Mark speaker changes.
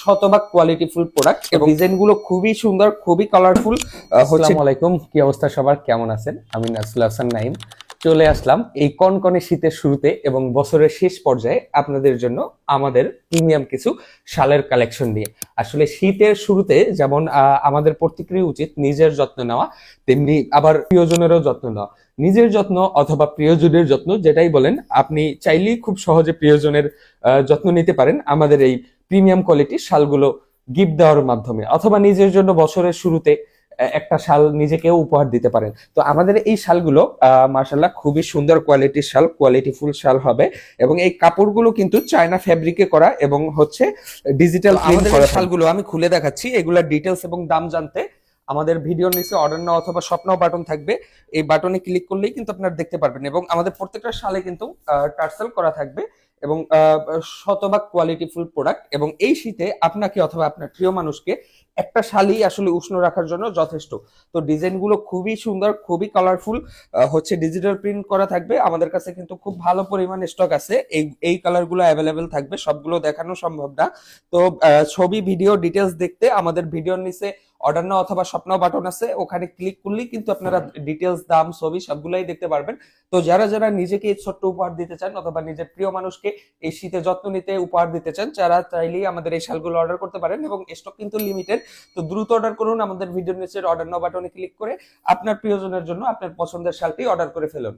Speaker 1: শতভাগ qualityful product এবং design গুলো খুবই সুন্দর, খুবই কালারফুল। আসসালামু আলাইকুম, কি অবস্থা সবার, কেমন আছেন? আমি নাসরুল হাসান নাইম চলে আসলাম এই কনকনে শীতের শুরুতে এবং বছরের শেষ পর্যায়ে আপনাদের জন্য আমাদের প্রিমিয়াম কিছু শালের কালেকশন নিয়ে। আসলে শীতের শুরুতে যেমন আমাদের প্রত্যেকেরই উচিত নিজের যত্ন নেওয়া, তেমনি আবার প্রিয়জনেরও যত্ন নেওয়া। নিজের যত্ন অথবা প্রিয়জনের যত্ন যেটাই বলেন, আপনি চাইলেই খুব সহজে প্রিয়জনের যত্ন নিতে পারেন আমাদের এই প্রিমিয়াম কোয়ালিটির শালগুলো গিফট দেওয়ার মাধ্যমে, অথবা নিজের জন্য বছরের শুরুতে একটা শাল নিজেকেও উপহার দিতে পারেন। তো আমাদের এই শালগুলো মার্শাল্লাহ খুবই সুন্দর কোয়ালিটির শাল, কোয়ালিটিফুল শাল হবে এবং এই কাপড়গুলো কিন্তু চায়না ফ্যাব্রিকে করা এবং হচ্ছে ডিজিটাল প্রিন্ট করা। শালগুলো আমি খুলে দেখাচ্ছি, এগুলোর ডিটেলস এবং দাম জানতে আমাদের ভিডিওর নিচে অর্ডার নাও অথবা শপ নাও বাটন থাকবে, এই বাটনে ক্লিক করলেই কিন্তু আপনারা দেখতে পারবেন। এবং আমাদের প্রত্যেকটা শালে কিন্তু টার্সেল করা থাকবে এবং শতভাগ কোয়ালিটিফুল প্রোডাক্ট। এবং এই শীতে আপনাকে অথবা আপনার প্রিয় মানুষকে একটা শালই আসলে উষ্ণ রাখার জন্য যথেষ্ট। তো ডিজাইনগুলো খুবই সুন্দর, খুবই কালারফুল, হচ্ছে ডিজিটাল প্রিন্ট করা থাকবে। আমাদের কাছে কিন্তু খুব ভালো পরিমাণ স্টক আছে, এই কালারগুলো অ্যাভেলেবেল থাকবে, সবগুলো দেখানো সম্ভব না। তো ছবি ভিডিও ডিটেলস দেখতে আমাদের ভিডিওর নিচে অর্ডার নাও অথবা স্বপ্ন বাটন আছে, ওখানে ক্লিক করলেই কিন্তু আপনারা ডিটেলস, দাম, ছবি সবগুলাই দেখতে পারবেন। তো যারা যারা নিজেকে এই ছোট্ট উপহার দিতে চান অথবা নিজের প্রিয় মানুষকে এই শীতে যত্ন নিতে উপহার দিতে চান, যারা চাইলেই আমাদের এই শালগুলো অর্ডার করতে পারেন এবং স্টক কিন্তু লিমিটেড। তো দ্রুত অর্ডার করুন, আমাদের ভিডিওর নিচে অর্ডার নাও বাটনে ক্লিক করে আপনার প্রিয়জনের জন্য আপনার পছন্দের শালটি অর্ডার করে ফেলুন।